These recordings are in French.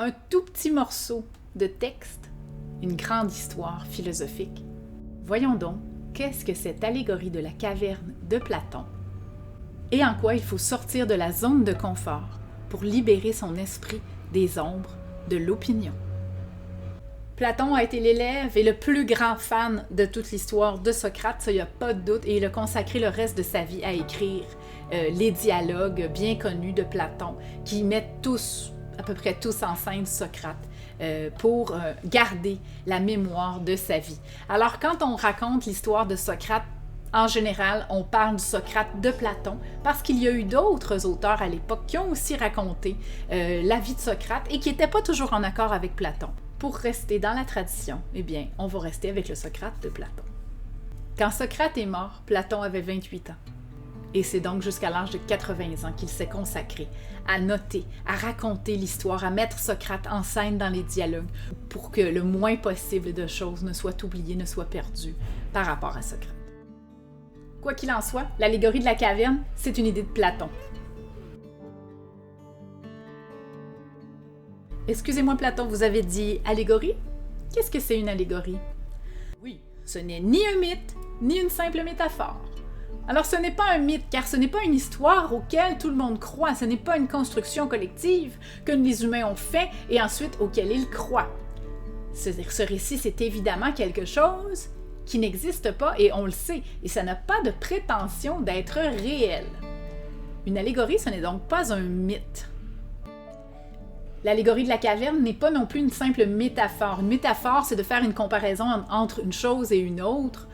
Un tout petit morceau de texte, une grande histoire philosophique. Voyons donc, qu'est-ce que cette allégorie de la caverne de Platon et en quoi il faut sortir de la zone de confort pour libérer son esprit des ombres de l'opinion. Platon a été l'élève et le plus grand fan de toute l'histoire de Socrate, ça il n'y a pas de doute, et il a consacré le reste de sa vie à écrire les dialogues bien connus de Platon, qui mettent tous, à peu près tous en scène Socrate, pour garder la mémoire de sa vie. Alors quand on raconte l'histoire de Socrate, en général, on parle du Socrate de Platon parce qu'il y a eu d'autres auteurs à l'époque qui ont aussi raconté la vie de Socrate et qui n'étaient pas toujours en accord avec Platon. Pour rester dans la tradition, eh bien, on va rester avec le Socrate de Platon. Quand Socrate est mort, Platon avait 28 ans. Et c'est donc jusqu'à l'âge de 80 ans qu'il s'est consacré à noter, à raconter l'histoire, à mettre Socrate en scène dans les dialogues pour que le moins possible de choses ne soient oubliées, ne soient perdues par rapport à Socrate. Quoi qu'il en soit, l'allégorie de la caverne, c'est une idée de Platon. Excusez-moi Platon, vous avez dit allégorie? Qu'est-ce que c'est une allégorie? Oui, ce n'est ni un mythe, ni une simple métaphore. Alors ce n'est pas un mythe, car ce n'est pas une histoire auquel tout le monde croit, ce n'est pas une construction collective que les humains ont fait et ensuite auquel ils croient. Ce récit, c'est évidemment quelque chose qui n'existe pas et on le sait, et ça n'a pas de prétention d'être réel. Une allégorie, ce n'est donc pas un mythe. L'allégorie de la caverne n'est pas non plus une simple métaphore. Une métaphore, c'est de faire une comparaison entre une chose et une autre,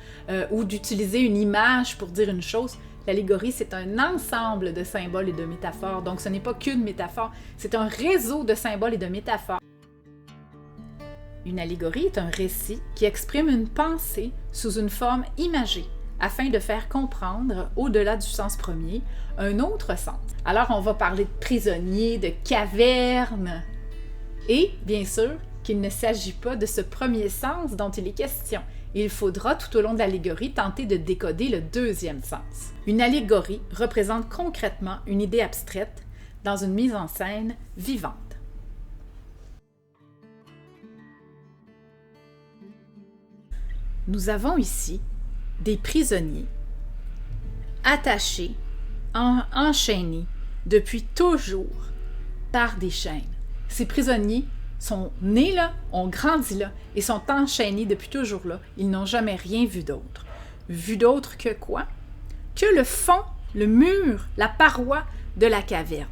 ou d'utiliser une image pour dire une chose. L'allégorie, c'est un ensemble de symboles et de métaphores, donc ce n'est pas qu'une métaphore, c'est un réseau de symboles et de métaphores. Une allégorie est un récit qui exprime une pensée sous une forme imagée, afin de faire comprendre, au-delà du sens premier, un autre sens. Alors on va parler de prisonnier, de caverne, et bien sûr qu'il ne s'agit pas de ce premier sens dont il est question. Il faudra tout au long de l'allégorie tenter de décoder le deuxième sens. Une allégorie représente concrètement une idée abstraite dans une mise en scène vivante. Nous avons ici des prisonniers attachés, enchaînés depuis toujours par des chaînes. Ces prisonniers sont nés là, ont grandi là et sont enchaînés depuis toujours là. Ils n'ont jamais rien vu d'autre. Vu d'autre que quoi? Que le fond, le mur, la paroi de la caverne.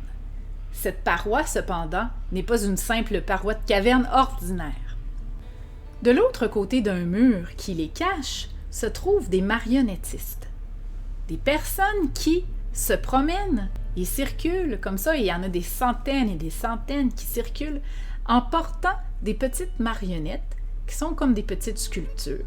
Cette paroi, cependant, n'est pas une simple paroi de caverne ordinaire. De l'autre côté d'un mur qui les cache, se trouvent des marionnettistes. Des personnes qui se promènent et circulent comme ça, et il y en a des centaines et des centaines qui circulent en portant des petites marionnettes qui sont comme des petites sculptures.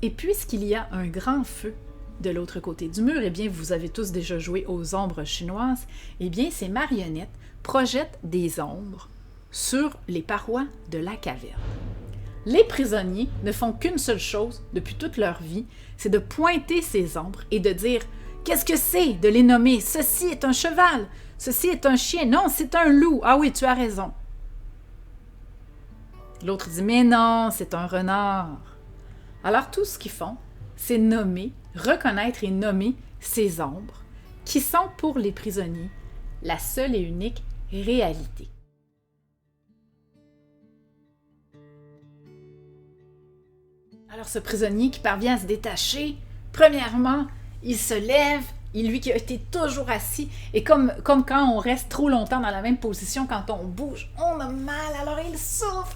Et puisqu'il y a un grand feu de l'autre côté du mur, eh bien vous avez tous déjà joué aux ombres chinoises, eh bien ces marionnettes projettent des ombres sur les parois de la caverne. Les prisonniers ne font qu'une seule chose depuis toute leur vie, c'est de pointer ces ombres et de dire « Qu'est-ce que c'est ?» de les nommer « Ceci est un cheval, ceci est un chien, non, c'est un loup, ah oui, tu as raison. » L'autre dit « Mais non, c'est un renard. » Alors tout ce qu'ils font, c'est nommer, reconnaître et nommer ces ombres qui sont pour les prisonniers la seule et unique réalité. Alors ce prisonnier qui parvient à se détacher, premièrement, il se lève, lui qui a été toujours assis, et comme quand on reste trop longtemps dans la même position, quand on bouge, on a mal, alors il souffre,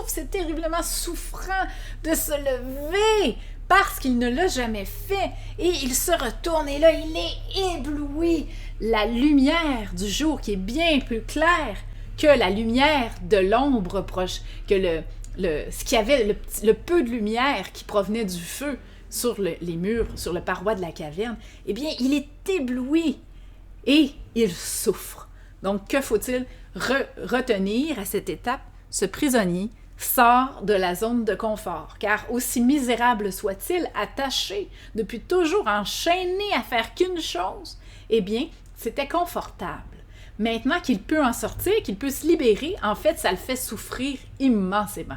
c'est terriblement souffrant de se lever, parce qu'il ne l'a jamais fait, et il se retourne, et là il est ébloui. La lumière du jour qui est bien plus claire que la lumière de l'ombre proche, que ce qu'il y avait, le peu de lumière qui provenait du feu sur les murs, sur la paroi de la caverne, eh bien, il est ébloui et il souffre. Donc, que faut-il retenir à cette étape? Ce prisonnier sort de la zone de confort, car aussi misérable soit-il, attaché, depuis toujours enchaîné à faire qu'une chose, eh bien, c'était confortable. Maintenant qu'il peut en sortir, qu'il peut se libérer, en fait, ça le fait souffrir immensément.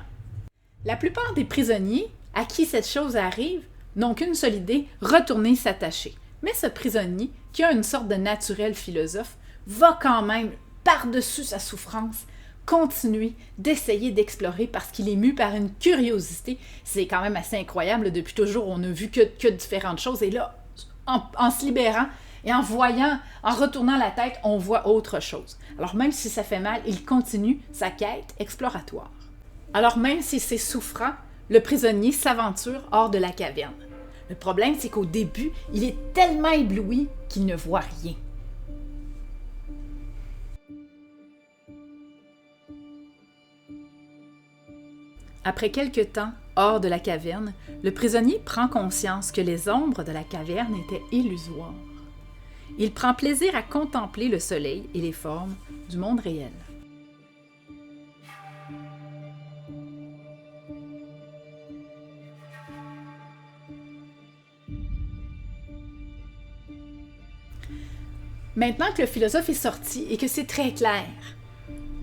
La plupart des prisonniers à qui cette chose arrive n'ont qu'une seule idée, retourner s'attacher. Mais ce prisonnier, qui a une sorte de naturel philosophe, va quand même, par-dessus sa souffrance, continuer d'essayer d'explorer parce qu'il est mu par une curiosité. C'est quand même assez incroyable. Depuis toujours, on n'a vu que différentes choses. Et là, en se libérant et en voyant, en retournant la tête, on voit autre chose. Alors même si ça fait mal, il continue sa quête exploratoire. Alors même si c'est souffrant, le prisonnier s'aventure hors de la caverne. Le problème, c'est qu'au début, il est tellement ébloui qu'il ne voit rien. Après quelque temps, hors de la caverne, le prisonnier prend conscience que les ombres de la caverne étaient illusoires. Il prend plaisir à contempler le soleil et les formes du monde réel. Maintenant que le philosophe est sorti et que c'est très clair,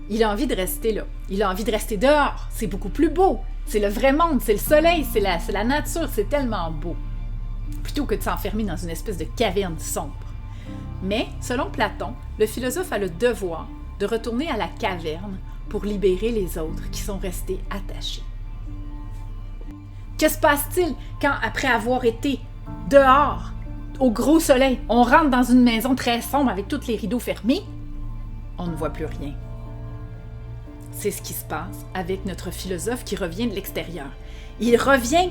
il a envie de rester là. Il a envie de rester dehors. C'est beaucoup plus beau. C'est le vrai monde, c'est le soleil, c'est la nature, c'est tellement beau. Plutôt que de s'enfermer dans une espèce de caverne sombre. Mais, selon Platon, le philosophe a le devoir de retourner à la caverne pour libérer les autres qui sont restés attachés. Que se passe-t-il quand, après avoir été dehors, au gros soleil, on rentre dans une maison très sombre avec tous les rideaux fermés? On ne voit plus rien. C'est ce qui se passe avec notre philosophe qui revient de l'extérieur. Il revient,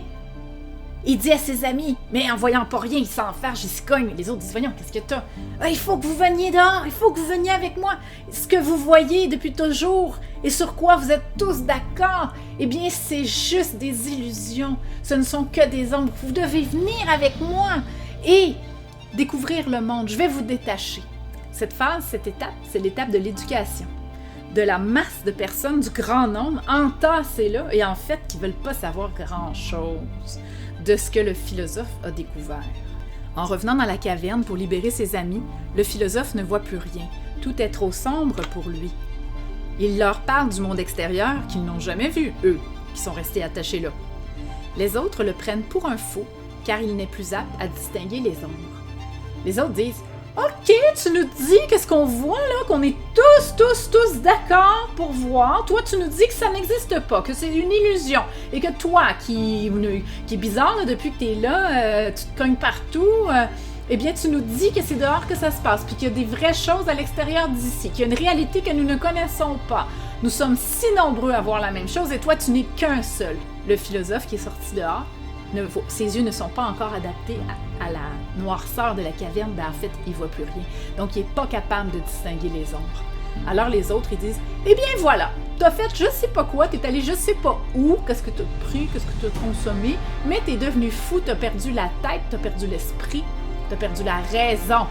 il dit à ses amis, mais en voyant pas rien, il s'enfarge, il se cogne. Les autres disent, voyons, qu'est-ce que t'as? Ah, il faut que vous veniez dehors, il faut que vous veniez avec moi. Ce que vous voyez depuis toujours et sur quoi vous êtes tous d'accord, eh bien, c'est juste des illusions. Ce ne sont que des ombres. Vous devez venir avec moi et découvrir le monde. Je vais vous détacher. Cette phase, cette étape, c'est l'étape de l'éducation. De la masse de personnes, du grand nombre, entassées là, et en fait, qui ne veulent pas savoir grand-chose de ce que le philosophe a découvert. En revenant dans la caverne pour libérer ses amis, le philosophe ne voit plus rien. Tout est trop sombre pour lui. Il leur parle du monde extérieur qu'ils n'ont jamais vu, eux, qui sont restés attachés là. Les autres le prennent pour un fou, car il n'est plus apte à distinguer les ombres. Les autres disent « Ok, tu nous dis qu'est-ce qu'on voit là, qu'on est tous d'accord pour voir. Toi, tu nous dis que ça n'existe pas, que c'est une illusion. Et que toi, qui est bizarre là, depuis que tu es là, tu te cognes partout, eh bien, tu nous dis que c'est dehors que ça se passe, puis qu'il y a des vraies choses à l'extérieur d'ici, qu'il y a une réalité que nous ne connaissons pas. Nous sommes si nombreux à voir la même chose, et toi, tu n'es qu'un seul. » Le philosophe qui est sorti dehors, ses yeux ne sont pas encore adaptés à la noirceur de la caverne, ben en fait, il ne voit plus rien. Donc, il n'est pas capable de distinguer les ombres. Alors, les autres, ils disent « Eh bien, voilà, t'as fait je sais pas quoi, t'es allé je sais pas où, qu'est-ce que t'as pris, qu'est-ce que t'as consommé, mais t'es devenu fou, t'as perdu la tête, t'as perdu l'esprit, t'as perdu la raison.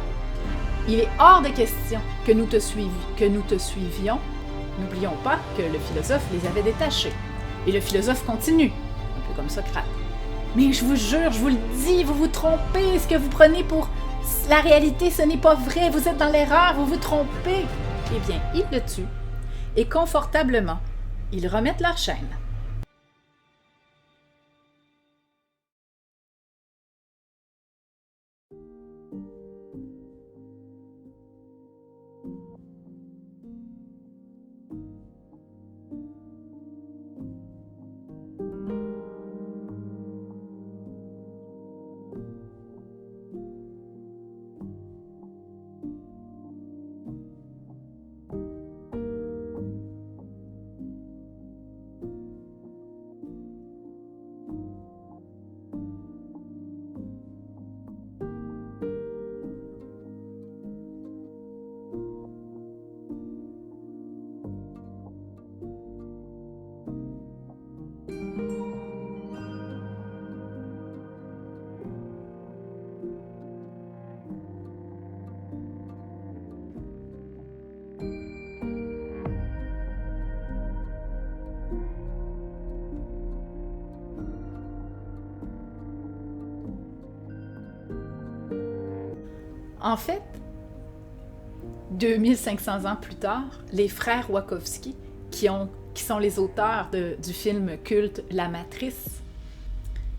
Il est hors de question que nous te suivions. N'oublions pas que le philosophe les avait détachés. Et le philosophe continue, un peu comme Socrate. Mais je vous jure, je vous le dis, vous vous trompez. Ce que vous prenez pour la réalité, ce n'est pas vrai. Vous êtes dans l'erreur, vous vous trompez. Eh bien, ils le tuent. Et confortablement, ils remettent leur chaîne. En fait, 2500 ans plus tard, les frères Wachowski, qui sont les auteurs du film culte La Matrice,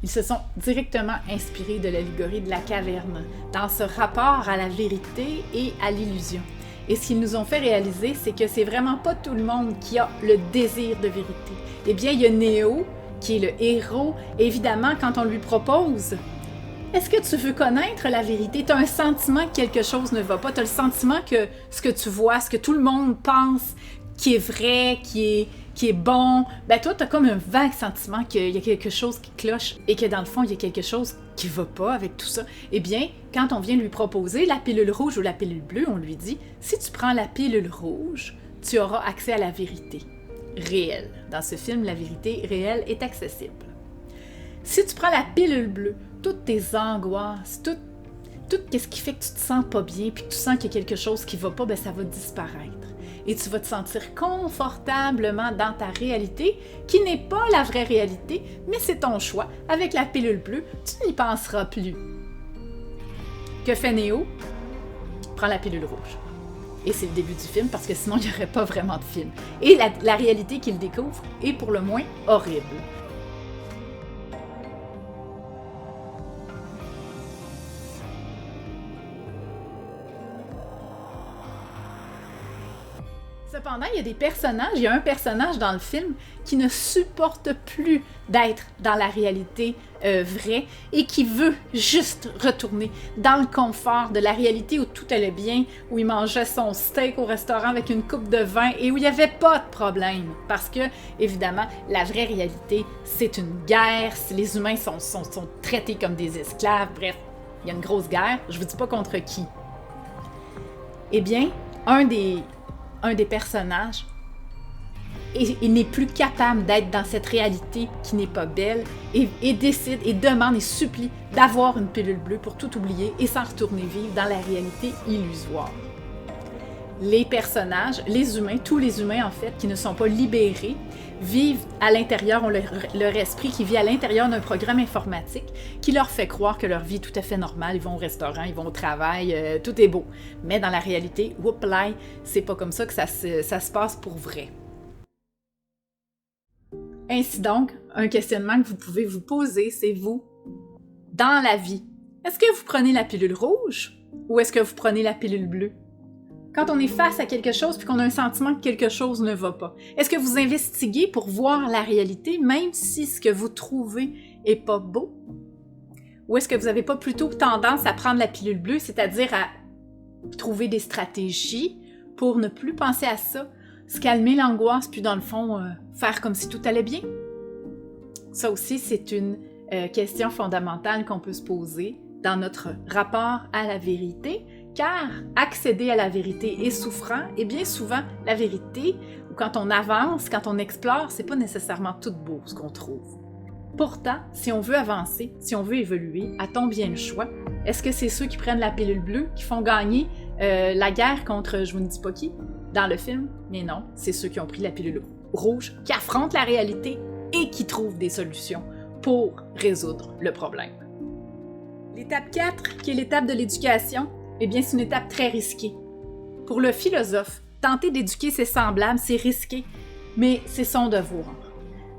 ils se sont directement inspirés de l'allégorie de la caverne dans ce rapport à la vérité et à l'illusion. Et ce qu'ils nous ont fait réaliser, c'est que c'est vraiment pas tout le monde qui a le désir de vérité. Eh bien, il y a Néo, qui est le héros. Et évidemment, quand on lui propose « Est-ce que tu veux connaître la vérité? » Tu as un sentiment que quelque chose ne va pas. Tu as le sentiment que ce que tu vois, ce que tout le monde pense qui est vrai, qui est bon, ben toi, tu as comme un vague sentiment qu'il y a quelque chose qui cloche et que dans le fond, il y a quelque chose qui va pas avec tout ça. Eh bien, quand on vient lui proposer la pilule rouge ou la pilule bleue, on lui dit « Si tu prends la pilule rouge, tu auras accès à la vérité réelle. » Dans ce film, la vérité réelle est accessible. Si tu prends la pilule bleue, toutes tes angoisses, tout ce qui fait que tu te sens pas bien puis que tu sens qu'il y a quelque chose qui va pas, ben ça va disparaître. Et tu vas te sentir confortablement dans ta réalité, qui n'est pas la vraie réalité, mais c'est ton choix. Avec la pilule bleue, tu n'y penseras plus. Que fait Néo? Prends la pilule rouge. Et c'est le début du film, parce que sinon, il n'y aurait pas vraiment de film. Et la réalité qu'il découvre est pour le moins horrible. Cependant, il y a un personnage dans le film qui ne supporte plus d'être dans la réalité vraie et qui veut juste retourner dans le confort de la réalité où tout allait bien, où il mangeait son steak au restaurant avec une coupe de vin et où il n'y avait pas de problème. Parce que, évidemment, la vraie réalité, c'est une guerre, les humains sont traités comme des esclaves, bref, il y a une grosse guerre, je ne vous dis pas contre qui. Eh bien, un des personnages, il n'est plus capable d'être dans cette réalité qui n'est pas belle et décide et demande et supplie d'avoir une pilule bleue pour tout oublier et s'en retourner vivre dans la réalité illusoire. Les personnages, les humains, tous les humains en fait, qui ne sont pas libérés, vivent à l'intérieur, ont leur esprit qui vit à l'intérieur d'un programme informatique qui leur fait croire que leur vie est tout à fait normale, ils vont au restaurant, ils vont au travail, tout est beau. Mais dans la réalité, whoop-lai, c'est pas comme ça que ça se passe pour vrai. Ainsi donc, un questionnement que vous pouvez vous poser, c'est vous, dans la vie, est-ce que vous prenez la pilule rouge ou est-ce que vous prenez la pilule bleue? Quand on est face à quelque chose puis qu'on a un sentiment que quelque chose ne va pas, est-ce que vous investiguez pour voir la réalité même si ce que vous trouvez est pas beau? Ou est-ce que vous n'avez pas plutôt tendance à prendre la pilule bleue, c'est-à-dire à trouver des stratégies pour ne plus penser à ça, se calmer l'angoisse puis dans le fond, faire comme si tout allait bien? Ça aussi, c'est une question fondamentale qu'on peut se poser dans notre rapport à la vérité, car accéder à la vérité est souffrant, et bien souvent, la vérité, quand on avance, quand on explore, c'est pas nécessairement tout beau ce qu'on trouve. Pourtant, si on veut avancer, si on veut évoluer, a-t-on bien le choix? Est-ce que c'est ceux qui prennent la pilule bleue qui font gagner la guerre contre je vous ne dis pas qui dans le film? Mais non, c'est ceux qui ont pris la pilule rouge, qui affrontent la réalité et qui trouvent des solutions pour résoudre le problème. L'étape 4, qui est l'étape de l'éducation, eh bien, c'est une étape très risquée. Pour le philosophe, tenter d'éduquer ses semblables, c'est risqué, mais c'est son devoir.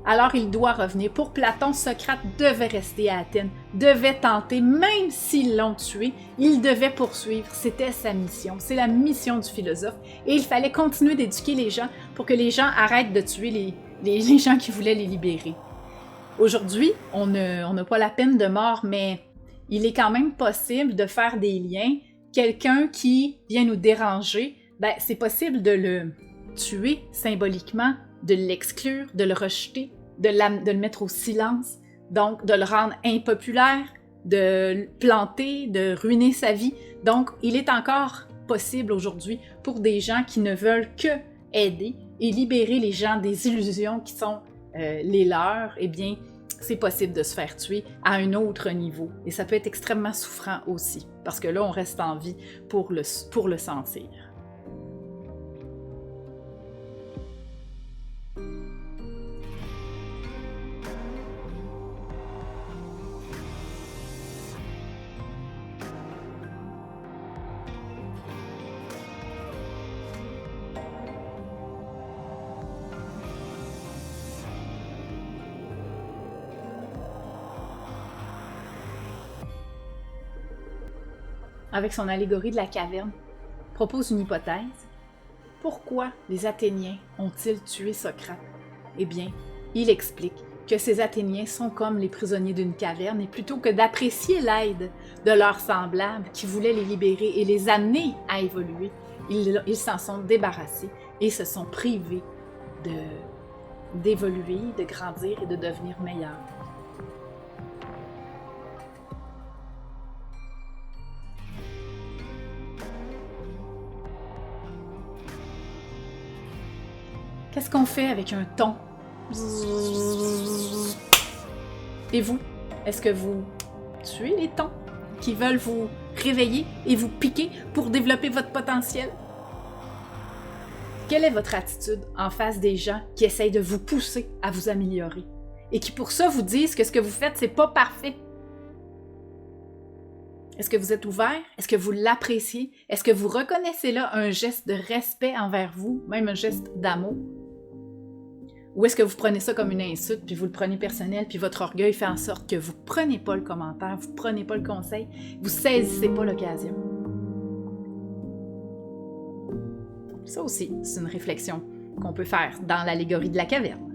Alors il doit revenir. Pour Platon, Socrate devait rester à Athènes, devait tenter, même s'ils l'ont tué, il devait poursuivre. C'était sa mission, c'est la mission du philosophe. Et il fallait continuer d'éduquer les gens pour que les gens arrêtent de tuer les gens qui voulaient les libérer. Aujourd'hui, on n'a pas la peine de mort, mais il est quand même possible de faire des liens. Quelqu'un qui vient nous déranger, ben, c'est possible de le tuer symboliquement, de l'exclure, de le rejeter, de le mettre au silence, donc de le rendre impopulaire, de le planter, de ruiner sa vie. Donc, il est encore possible aujourd'hui pour des gens qui ne veulent que aider et libérer les gens des illusions qui sont les leurs, eh bien, c'est possible de se faire tuer à un autre niveau. Et ça peut être extrêmement souffrant aussi, parce que là, on reste en vie pour le sentir. avec son allégorie de la caverne, propose une hypothèse. Pourquoi les Athéniens ont-ils tué Socrate? Eh bien, il explique que ces Athéniens sont comme les prisonniers d'une caverne et plutôt que d'apprécier l'aide de leurs semblables qui voulaient les libérer et les amener à évoluer, ils s'en sont débarrassés et se sont privés d'évoluer, de grandir et de devenir meilleurs. Qu'est-ce qu'on fait avec un ton? Et vous, est-ce que vous tuez les tons qui veulent vous réveiller et vous piquer pour développer votre potentiel? Quelle est votre attitude en face des gens qui essayent de vous pousser à vous améliorer et qui pour ça vous disent que ce que vous faites, c'est pas parfait? Est-ce que vous êtes ouvert? Est-ce que vous l'appréciez? Est-ce que vous reconnaissez là un geste de respect envers vous, même un geste d'amour? Ou est-ce que vous prenez ça comme une insulte, puis vous le prenez personnel, puis votre orgueil fait en sorte que vous ne prenez pas le commentaire, vous ne prenez pas le conseil, vous ne saisissez pas l'occasion? Ça aussi, c'est une réflexion qu'on peut faire dans l'allégorie de la caverne.